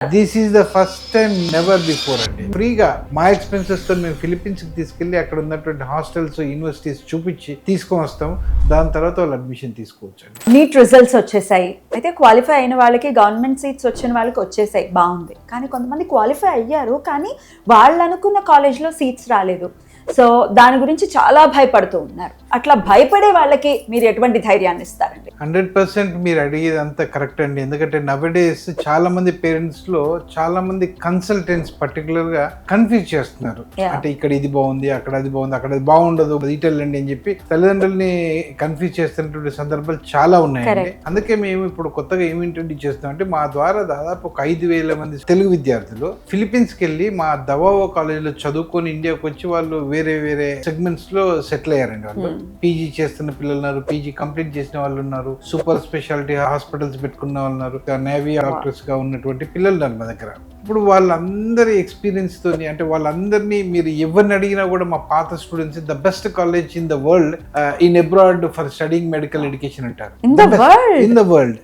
This is the first time never before అండి. ఫ్రీగా మా ఎక్స్పెన్సెస్ తో మేము ఫిలిప్పీన్స్ కి తీసుకెళ్లి అక్కడ ఉన్నటువంటి హాస్టల్స్, యూనివర్సిటీస్ చూపించి తీసుకొని వస్తాం. దాని తర్వాత వాళ్ళు అడ్మిషన్ తీసుకోవచ్చు అండి. నీట్ రిజల్ట్స్ వచ్చేసాయి, అయితే క్వాలిఫై అయిన వాళ్ళకి గవర్నమెంట్ సీట్స్ వచ్చిన వాళ్ళకి వచ్చేసాయి, బాగుంది. కానీ కొంతమంది క్వాలిఫై అయ్యారు కానీ వాళ్ళు అనుకున్న కాలేజ్లో సీట్స్ రాలేదు. సో దాని గురించి చాలా భయపడుతూ ఉన్నారు. అట్లా భయపడే వాళ్ళకి మీరు ఎటువంటి ధైర్యాన్ని ఇస్తారండి? 100% మీరు అడిగేది అంత కరెక్ట్ అండి. ఎందుకంటే నవడేస్ చాలా మంది పేరెంట్స్ లో చాలా మంది కన్సల్టెంట్స్ పర్టికులర్ గా కన్ఫ్యూజ్ చేస్తున్నారు. అంటే ఇక్కడ ఇది బాగుంది, అక్కడ అది బాగుంది, అక్కడ అది బాగుండదు, ఇటెళ్ళండి అని చెప్పి తల్లిదండ్రుల్ని కన్ఫ్యూజ్ చేస్తున్నటువంటి సందర్భాలు చాలా ఉన్నాయండి. అందుకే మేము ఇప్పుడు కొత్తగా ఏమి ఇంట్రడ్యూస్ చేస్తున్నాం అంటే మా ద్వారా దాదాపు ఒక 5,000 మంది తెలుగు విద్యార్థులు ఫిలిప్పీన్స్ కి వెళ్ళి మా దవావో కాలేజ్ లో చదువుకొని ఇండియాకి వచ్చి వాళ్ళు వేరే వేరే సెగ్మెంట్స్ లో సెటిల్ అయ్యారండి. వాళ్ళు పీజీ చేస్తున్న పిల్లలు ఉన్నారు, పీజీ కంప్లీట్ చేసిన వాళ్ళు ఉన్నారు, సూపర్ స్పెషాలిటీ హాస్పిటల్స్ పెట్టుకున్న వాళ్ళు ఉన్నారు, నేవీ డాక్టర్స్ గా ఉన్నటువంటి పిల్లలు ఉన్నారు మా దగ్గర. ఇప్పుడు వాళ్ళందరి ఎక్స్పీరియన్స్ తోని అంటే వాళ్ళందరినీ మీరు ఎవరిని అడిగినా కూడా మా పాత students the best college in the world in abroad for studying medical education అంటారు. In the world.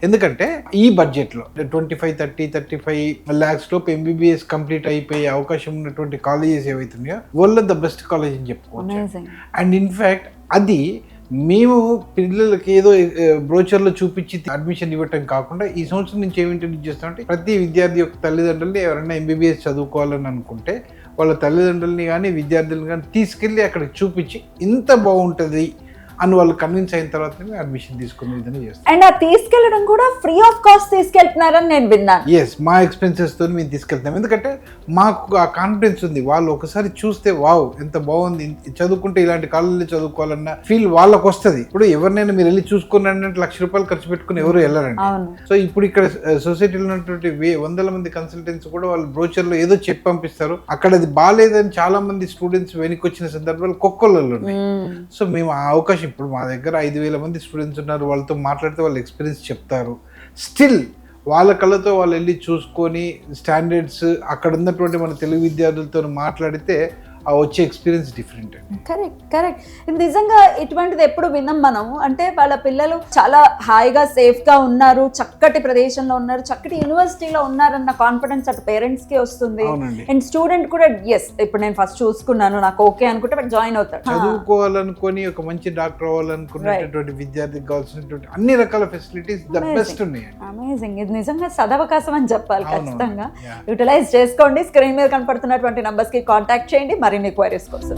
ఎందుకంటే ఈ బడ్జెట్ లో 25-35 lakhs లోపు MBBS కంప్లీట్ అయిపోయే అవకాశం ఉన్నటువంటి కాలేజెస్ ఏవైతున్నాయో వరల్డ్ ద బెస్ట్ కాలేజ్ అని చెప్పుకోవచ్చు. అండ్ ఇన్ఫాక్ట్ అది మేము పిల్లలకి ఏదో బ్రోచర్లో చూపించి అడ్మిషన్ ఇవ్వటం కాకుండా ఈ సంవత్సరం నుంచి ఏమి ఇంట్రడ్యూస్ చేస్తామంటే ప్రతి విద్యార్థి యొక్క తల్లిదండ్రుల్ని ఎవరైనా MBBS చదువుకోవాలని అనుకుంటే వాళ్ళ తల్లిదండ్రుల్ని కానీ విద్యార్థులను కానీ తీసుకెళ్ళి అక్కడికి చూపించి ఇంత బాగుంటుంది అని వాళ్ళు కన్విన్స్ అయిన తర్వాత అడ్మిషన్ తీసుకునే విధంగా చేస్తాం. అండ్ ఆ తీసుకెళ్ళడం కూడా ఫ్రీ ఆఫ్ కాస్ట్ తీసుకెళ్తున్నారని నేను విన్నాను. ఎస్, మా ఎక్స్పెన్సెస్ తో మేము తీసుకెళ్తాం. ఎందుకంటే మాకు ఆ కాన్ఫిడెన్స్ ఉంది. వాళ్ళు ఒకసారి చూస్తే వావ్ ఎంత బాగుంది, చదువుకుంటే ఇలాంటి కాలేజీలో చదువుకోవాలన్న ఫీల్ వాళ్ళకి వస్తుంది. ఇప్పుడు ఎవరినైనా మీరు వెళ్ళి చూసుకున్నారంటే ₹1,00,000 ఖర్చు పెట్టుకుని ఎవరు వెళ్ళారండి. సో ఇప్పుడు ఇక్కడ సొసైటీలో ఉన్నటువంటి 100 మంది కన్సల్టెంట్స్ కూడా వాళ్ళు బ్రోచర్ లో ఏదో చెప్పి పంపిస్తారు. అక్కడ అది బాగాలేదని చాలా మంది స్టూడెంట్స్ వెనక్కి వచ్చిన సందర్భాలు కొక్కలలో ఉన్నాయి. సో మేము ఆ అవకాశం ఇప్పుడు మా దగ్గర 5,000 మంది స్టూడెంట్స్ ఉన్నారు. వాళ్ళతో మాట్లాడితే వాళ్ళ ఎక్స్పీరియన్స్ చెప్తారు. స్టిల్ వాళ్ళ కళ్ళతో వాళ్ళు వెళ్ళి చూసుకొని స్టాండర్డ్స్ అక్కడ ఉన్నటువంటి మన తెలుగు విద్యార్థులతో మాట్లాడితే ఆ వచ్చే ఎక్స్పీరియన్స్ డిఫరెంట్ అండి. కరెక్ట్. నిజంగా ఇటువంటిది ఎప్పుడు విన్నాం మనం. అంటే వాళ్ళ పిల్లలు చాలా హాయిగా సేఫ్ గా ఉన్నారు, చక్కటి ప్రదేశంలో ఉన్నారు, చక్కటి యూనివర్సిటీలో ఉన్నారన్న కాన్ఫిడెన్స్ అటు పేరెంట్స్ కి వస్తుంది. అండ్ స్టూడెంట్ కూడా ఎస్ ఇప్పుడు నేను ఫస్ట్ చూసుకున్నాను నాకు ఓకే అనుకుంటే జాయిన్ అవుతాడు. చదువుకోవాలనుకొని ఒక మంచి డాక్టర్ అవ్వాలనుకునేటటువంటి విద్యార్థికి కావాల్సినటువంటి అన్ని రకాల ఫెసిలిటీస్ ద బెస్ట్ ఉన్నాయి. అమేజింగ్. ఇది నిజంగా సదవకాశం అని చెప్పాలి. ఖచ్చితంగా యూటిలైజ్ చేసుకోండి. స్క్రీన్ మీద కనపడుతున్నటువంటి నంబర్స్ కి కాంటాక్ట్ చేయండి మరిన్ని క్వైరీస్ కోసం.